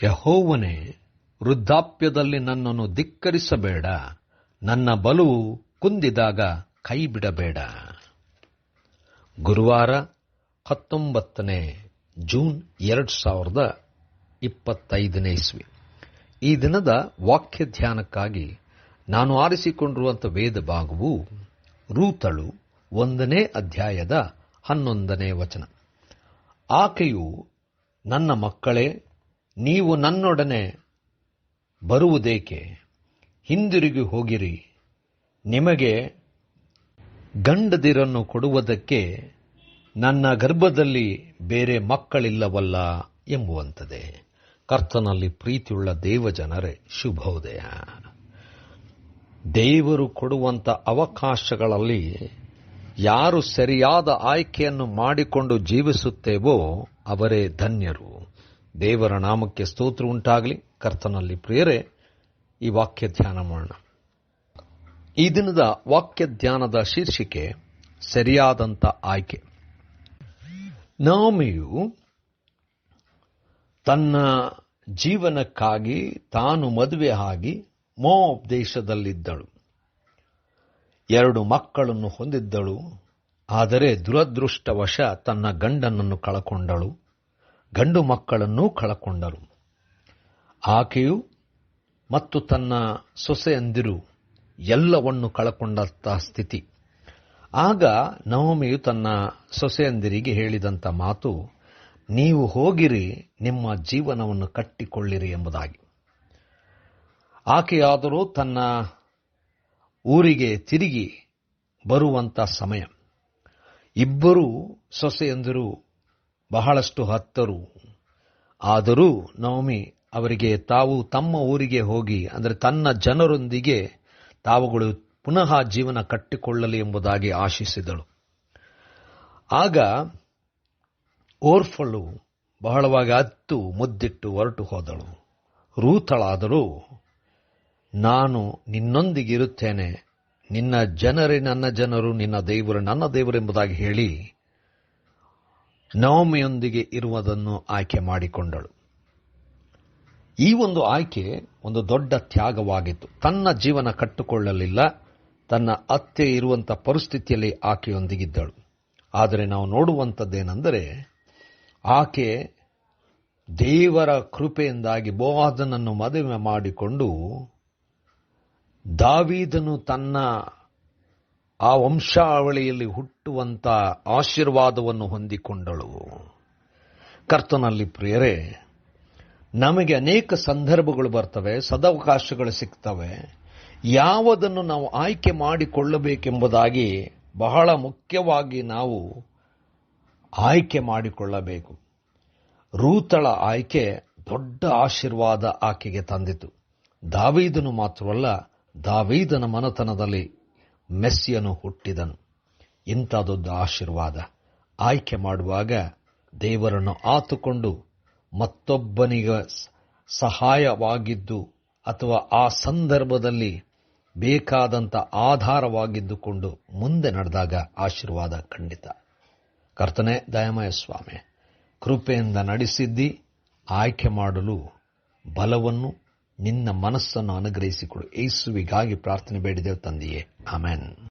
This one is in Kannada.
ಯೆಹೋವನೇ, ವೃದ್ಧಾಪ್ಯದಲ್ಲಿ ನನ್ನನ್ನು ಧಿಕ್ಕರಿಸಬೇಡ, ನನ್ನ ಬಲವು ಕುಂದಿದಾಗ ಕೈಬಿಡಬೇಡ. ಗುರುವಾರ 19 ಜೂನ್ 2025 ಈ ದಿನದ ವಾಕ್ಯ ಧ್ಯಾನಕ್ಕಾಗಿ ನಾನು ಆರಿಸಿಕೊಂಡಿರುವಂಥ ವೇದ ಭಾಗವು ರೂತಳು 1ನೇ ಅಧ್ಯಾಯದ 11ನೇ ವಚನ. ಆಕೆಯು, ನನ್ನ ಮಕ್ಕಳೇ, ನೀವು ನನ್ನೊಡನೆ ಬರುವುದೇಕೆ? ಹಿಂದಿರುಗಿ ಹೋಗಿರಿ, ನಿಮಗೆ ಗಂಡದಿರನ್ನು ಕೊಡುವುದಕ್ಕೆ ನನ್ನ ಗರ್ಭದಲ್ಲಿ ಬೇರೆ ಮಕ್ಕಳಿಲ್ಲವಲ್ಲ ಎಂಬುವಂಥದ್ದೇ. ಕರ್ತನಲ್ಲಿ ಪ್ರೀತಿಯುಳ್ಳ ದೇವಜನರೇ, ಶುಭೋದಯ. ದೇವರು ಕೊಡುವಂಥ ಅವಕಾಶಗಳಲ್ಲಿ ಯಾರು ಸರಿಯಾದ ಆಯ್ಕೆಯನ್ನು ಮಾಡಿಕೊಂಡು ಜೀವಿಸುತ್ತೇವೋ ಅವರೇ ಧನ್ಯರು. ದೇವರ ನಾಮಕ್ಕೆ ಸ್ತೋತ್ರ ಉಂಟಾಗಲಿ. ಕರ್ತನಲ್ಲಿ ಪ್ರಿಯರೇ, ಈ ವಾಕ್ಯ ಧ್ಯಾನ ಮಾಡೋಣ. ಈ ದಿನದ ವಾಕ್ಯ ಧ್ಯಾನದ ಶೀರ್ಷಿಕೆ ಸರಿಯಾದಂಥ ಆಯ್ಕೆ. ನಾಮಿಯು ತನ್ನ ಜೀವನಕ್ಕಾಗಿ ತಾನು ಮದುವೆ ಆಗಿ ಮೋವಾಬ್ ದೇಶದಲ್ಲಿದ್ದಳು. 2 ಮಕ್ಕಳನ್ನು ಹೊಂದಿದ್ದಳು. ಆದರೆ ದುರದೃಷ್ಟವಶ ತನ್ನ ಗಂಡನನ್ನು ಕಳಕೊಂಡಳು, ಗಂಡು ಮಕ್ಕಳನ್ನೂ ಕಳಕೊಂಡಳು. ಆಕೆಯು ಮತ್ತು ತನ್ನ ಸೊಸೆಯಂದಿರು ಎಲ್ಲವನ್ನು ಕಳಕೊಂಡಂಥ ಸ್ಥಿತಿ. ಆಗ ನವಮಿಯು ತನ್ನ ಸೊಸೆಯಂದಿರಿಗೆ ಹೇಳಿದಂಥ ಮಾತು, ನೀವು ಹೋಗಿರಿ, ನಿಮ್ಮ ಜೀವನವನ್ನು ಕಟ್ಟಿಕೊಳ್ಳಿರಿ ಎಂಬುದಾಗಿ. ಆಕೆಯಾದರೂ ತನ್ನ ಊರಿಗೆ ತಿರುಗಿ ಬರುವಂಥ ಸಮಯ. ಇಬ್ಬರೂ ಸೊಸೆಯಂದಿರು ಬಹಳಷ್ಟು ಹತ್ತರು. ಆದರೂ ನವಮಿ ಅವರಿಗೆ ತಾವು ತಮ್ಮ ಊರಿಗೆ ಹೋಗಿ, ಅಂದರೆ ತನ್ನ ಜನರೊಂದಿಗೆ ತಾವುಗಳು ಪುನಃ ಜೀವನ ಕಟ್ಟಿಕೊಳ್ಳಲಿ ಎಂಬುದಾಗಿ ಆಶಿಸಿದಳು. ಆಗ ಓರ್ಫಳು ಬಹಳವಾಗಿ ಅತ್ತು ಮುದ್ದಿಟ್ಟು ಹೊರಟು ಹೋದಳು. ರೂತಳಾದರೂ, ನಾನು ನಿನ್ನೊಂದಿಗಿರುತ್ತೇನೆ, ನಿನ್ನ ಜನರೇ ನನ್ನ ಜನರು, ನಿನ್ನ ದೇವರು ನನ್ನ ದೇವರು ಎಂಬುದಾಗಿ ಹೇಳಿ ನವಮಿಯೊಂದಿಗೆ ಇರುವುದನ್ನು ಆಯ್ಕೆ ಮಾಡಿಕೊಂಡಳು. ಈ ಒಂದು ಆಯ್ಕೆ ಒಂದು ದೊಡ್ಡ ತ್ಯಾಗವಾಗಿತ್ತು. ತನ್ನ ಜೀವನ ಕಟ್ಟಿಕೊಳ್ಳಲಿಲ್ಲ. ತನ್ನ ಅತ್ತೆ ಇರುವಂಥ ಪರಿಸ್ಥಿತಿಯಲ್ಲಿ ಆಕೆಯೊಂದಿಗಿದ್ದಳು. ಆದರೆ ನಾವು ನೋಡುವಂಥದ್ದೇನೆಂದರೆ, ಆಕೆ ದೇವರ ಕೃಪೆಯಿಂದಾಗಿ ಬೋವಾಜನನ್ನು ಮದುವೆ ಮಾಡಿಕೊಂಡು ದಾವೀದನು ತನ್ನ ಆ ವಂಶಾವಳಿಯಲ್ಲಿ ಹುಟ್ಟುವಂಥ ಆಶೀರ್ವಾದವನ್ನು ಹೊಂದಿಕೊಂಡಳು. ಕರ್ತನಲ್ಲಿ ಪ್ರಿಯರೇ, ನಮಗೆ ಅನೇಕ ಸಂದರ್ಭಗಳು ಬರ್ತವೆ, ಸದವಕಾಶಗಳು ಸಿಗ್ತವೆ. ಯಾವುದನ್ನು ನಾವು ಆಯ್ಕೆ ಮಾಡಿಕೊಳ್ಳಬೇಕೆಂಬುದಾಗಿ ಬಹಳ ಮುಖ್ಯವಾಗಿ ನಾವು ಆಯ್ಕೆ ಮಾಡಿಕೊಳ್ಳಬೇಕು. ರೂತಳ ಆಯ್ಕೆ ದೊಡ್ಡ ಆಶೀರ್ವಾದ ಆಕೆಗೆ ತಂದಿತು. ದಾವೀದನು ಮಾತ್ರವಲ್ಲ, ದಾವೀದನ ಮನೆತನದಲ್ಲಿ ಮೆಸ್ಸಿಯನು ಹುಟ್ಟಿದನು. ಇಂಥ ದೊಡ್ಡ ಆಶೀರ್ವಾದ. ಆಯ್ಕೆ ಮಾಡುವಾಗ ದೇವರನ್ನು ಆತುಕೊಂಡು ಮತ್ತೊಬ್ಬನಿಗೆ ಸಹಾಯವಾಗಿದ್ದು ಅಥವಾ ಆ ಸಂದರ್ಭದಲ್ಲಿ ಬೇಕಾದಂಥ ಆಧಾರವಾಗಿದ್ದುಕೊಂಡು ಮುಂದೆ ನಡೆದಾಗ ಆಶೀರ್ವಾದ ಖಂಡಿತ. ಕರ್ತನೇ, ದಯಾಮಯ ಸ್ವಾಮಿ, ಕೃಪೆಯಿಂದ ನಡೆಸಿದ್ದಿ. ಆಯ್ಕೆ ಮಾಡಲು ಬಲವನ್ನು, ನಿನ್ನ ಮನಸ್ಸನ್ನು ಅನುಗ್ರಹಿಸಿಕೊಡು. ಯೇಸುವಿಗಾಗಿ ಪ್ರಾರ್ಥನೆ ಬೇಡಿದೆವು ತಂದೆಯೇ, ಆಮೆನ್.